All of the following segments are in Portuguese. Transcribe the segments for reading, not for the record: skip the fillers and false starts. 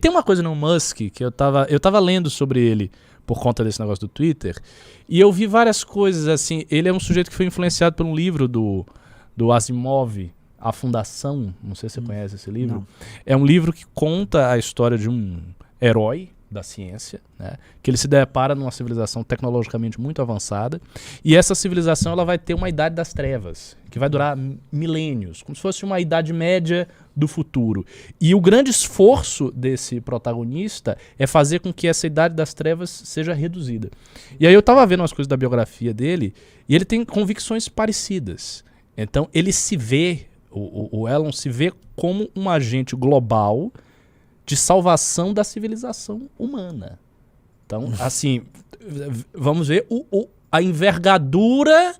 Tem uma coisa no Musk que eu tava lendo sobre ele por conta desse negócio do Twitter, e eu vi várias coisas assim. Ele é um sujeito que foi influenciado por um livro do Asimov, A Fundação. Não sei se você conhece esse livro. Não. É um livro que conta a história de um herói da ciência, né, que ele se depara numa civilização tecnologicamente muito avançada, e essa civilização ela vai ter uma idade das trevas, que vai durar milênios, como se fosse uma idade média do futuro. E o grande esforço desse protagonista é fazer com que essa idade das trevas seja reduzida. E aí eu tava vendo umas coisas da biografia dele, e ele tem convicções parecidas. Então ele se vê, o Elon se vê como um agente global de salvação da civilização humana. Então, assim, vamos ver a envergadura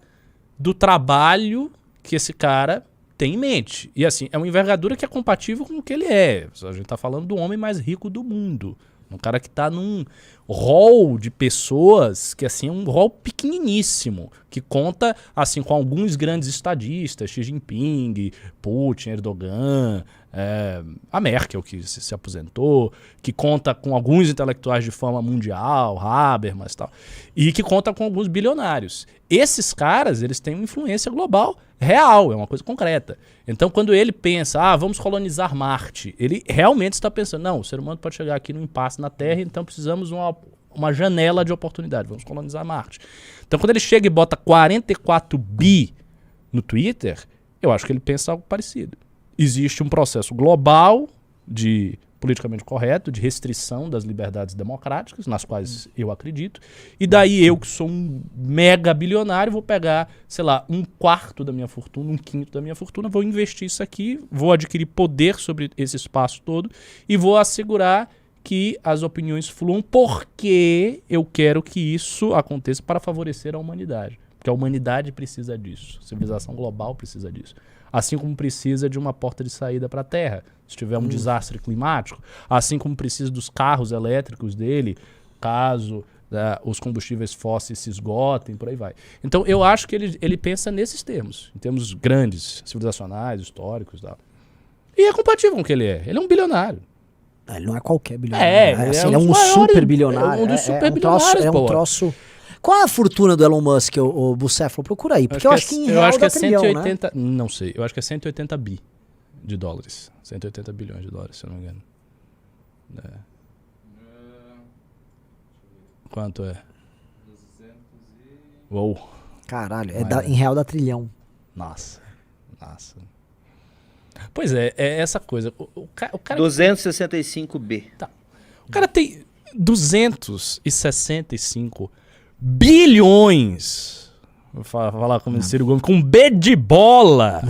do trabalho que esse cara tem em mente. E assim, é uma envergadura que é compatível com o que ele é. A gente tá falando do homem mais rico do mundo. Um cara que tá num rol de pessoas que, assim, é um rol pequeniníssimo, que conta, assim, com alguns grandes estadistas, Xi Jinping, Putin, Erdogan, a Merkel, que se aposentou, que conta com alguns intelectuais de fama mundial, Habermas e tal, e que conta com alguns bilionários. Esses caras, eles têm uma influência global real, é uma coisa concreta. Então, quando ele pensa, vamos colonizar Marte, ele realmente está pensando, não, o ser humano pode chegar aqui num impasse na Terra, então precisamos uma janela de oportunidade, vamos colonizar Marte. Então, quando ele chega e bota 44 bi no Twitter, eu acho que ele pensa algo parecido. Existe um processo global de politicamente correto, de restrição das liberdades democráticas, nas quais eu acredito, e daí eu, que sou um mega bilionário, vou pegar, sei lá, 1/4 da minha fortuna, 1/5 da minha fortuna, vou investir isso aqui, vou adquirir poder sobre esse espaço todo e vou assegurar que as opiniões fluam, porque eu quero que isso aconteça para favorecer a humanidade. Porque a humanidade precisa disso, a civilização global precisa disso. Assim como precisa de uma porta de saída para a Terra, se tiver um desastre climático, assim como precisa dos carros elétricos dele, caso os combustíveis fósseis se esgotem, por aí vai. Então eu acho que ele pensa nesses termos, em termos grandes, civilizacionais, históricos e tal. E é compatível com o que ele é. Ele é um bilionário. Ele não é qualquer bilionário. Ele é um super bilionário. É um dos super bilionários, é um troço... Qual é a fortuna do Elon Musk, o Bucéfalo? Procura aí, porque eu acho que em real dá trilhão, 180, né? Não sei, eu acho que é 180 bi de dólares. 180 bilhões de dólares, se eu não me engano. Quanto é? 200 e... Uou. Caralho, em real dá trilhão. Nossa. Pois é essa coisa. O cara 265 B. Tá. O cara tem 265 bilhões. Vou falar como Ciro Gomes, com B de bola,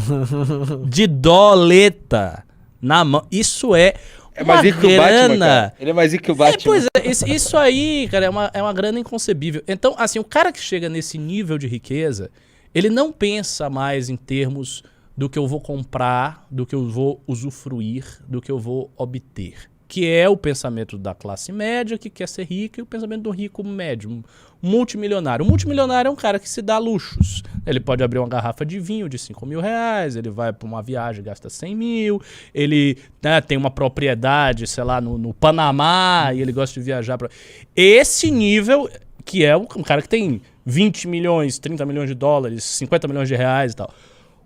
de doleta na mão. Isso é mais rico que o Batman, grana. cara. Ele é mais rico que o Batman. Pois é, isso aí, cara, é uma grana inconcebível. Então, assim, o cara que chega nesse nível de riqueza, ele não pensa mais em termos do que eu vou comprar, do que eu vou usufruir, do que eu vou obter. Que é o pensamento da classe média, que quer ser rica, e o pensamento do rico médio, multimilionário. O multimilionário é um cara que se dá luxos. Ele pode abrir uma garrafa de vinho de 5 mil reais, ele vai para uma viagem e gasta 100 mil, ele tem uma propriedade, sei lá, no Panamá, e ele gosta de viajar. Esse nível, que é um cara que tem 20 milhões, 30 milhões de dólares, 50 milhões de reais e tal.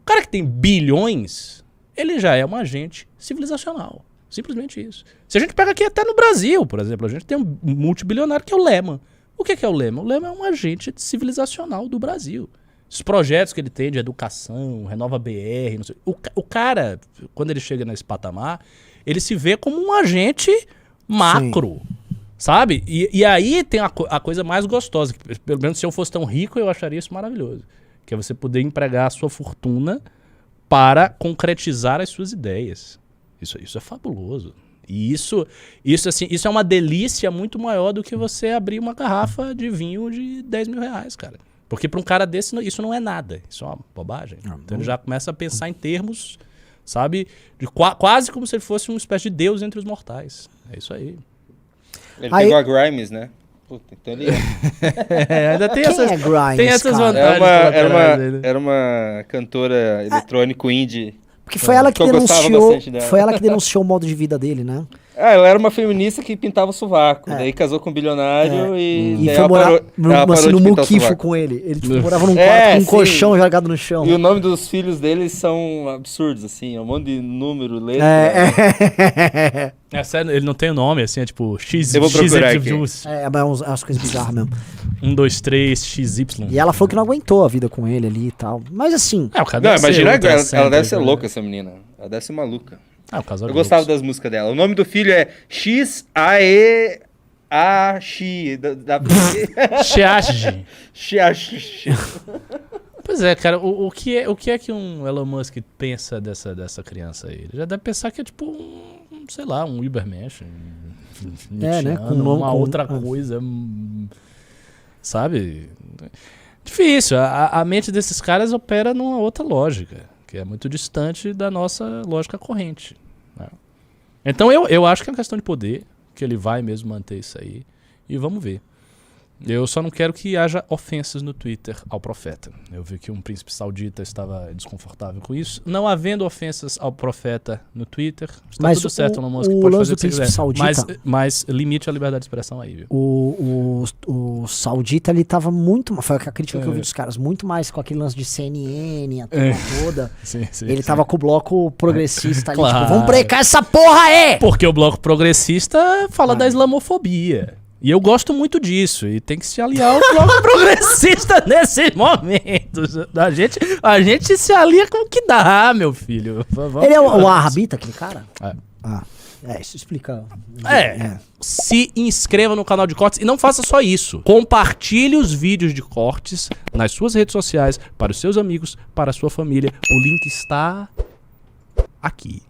O cara que tem bilhões, ele já é um agente civilizacional. Simplesmente isso. Se a gente pega aqui até no Brasil, por exemplo, a gente tem um multibilionário que é o Lehman. O que é o Lehman? O Lehman é um agente civilizacional do Brasil. Os projetos que ele tem de educação, Renova BR, não sei. O cara, quando ele chega nesse patamar, ele se vê como um agente macro, sabe? E aí tem a coisa mais gostosa, que pelo menos se eu fosse tão rico, eu acharia isso maravilhoso. Que é você poder empregar a sua fortuna para concretizar as suas ideias. Isso é fabuloso. E isso é uma delícia muito maior do que você abrir uma garrafa de vinho de 10 mil reais, cara. Porque para um cara desse, isso não é nada. Isso é uma bobagem. Então ele já começa a pensar em termos, sabe, de quase como se ele fosse uma espécie de deus entre os mortais. É isso aí. Ele pegou a Grimes, né? Puta, então ele ainda tem Quem é Grimes, tem essas cara? vantagens. Era uma cantora eletrônico indie. Porque foi ela que denunciou o modo de vida dele, né? Ela era uma feminista que pintava o sovaco. Daí casou com um bilionário E daí foi morar ela parou no de pintar o muquifo sovaco. com ele. Ele tipo, morava num quarto com um sim. colchão jogado no chão. E o nome dos filhos deles são absurdos, assim. É um monte de número, letra. É sério, ele não tem nome, assim, é tipo X, Eu vou procurar aqui. Mas umas coisas bizarras mesmo. 1, 2, 3, XY. E ela falou que não aguentou a vida com ele ali e tal. Mas assim... O cara Não, deve ser imagina, ela deve ser né? louca, essa menina. Ela deve ser maluca. O casal Eu de gostava loucos. das músicas dela. O nome do filho é X-A-E-A-X. Xiaxi. Xiaxi. Pois é, cara, o que é que um Elon Musk pensa dessa criança aí? Ele já deve pensar que é tipo sei lá, um Übermensch. né? Com uma outra coisa. Sabe? Difícil. A mente desses caras opera numa outra lógica, que é muito distante da nossa lógica corrente. Né? Então eu acho que é uma questão de poder, que ele vai mesmo manter isso aí. E vamos ver. Eu só não quero que haja ofensas no Twitter ao profeta. Eu vi que um príncipe saudita estava desconfortável com isso. Não havendo ofensas ao profeta no Twitter, está Mas tudo certo, Elon Musk o pode lance fazer o do que você príncipe quiser. saudita- Mas limite a liberdade de expressão aí, viu? O saudita, ele tava muito... Foi a crítica que eu vi dos caras. Muito mais com aquele lance de CNN, a turma toda. Sim, Ele tava com o bloco progressista ali. Claro. Tipo, vamos brecar essa porra aí! Porque o bloco progressista fala da islamofobia. E eu gosto muito disso. E tem que se aliar ao bloco progressista nesses momentos. A gente se alia com o que dá, meu filho. Vamos Ele é o lá. Arrabita, aquele cara? Isso explica. Se inscreva no canal de cortes e não faça só isso. Compartilhe os vídeos de cortes nas suas redes sociais, para os seus amigos, para a sua família. O link está aqui.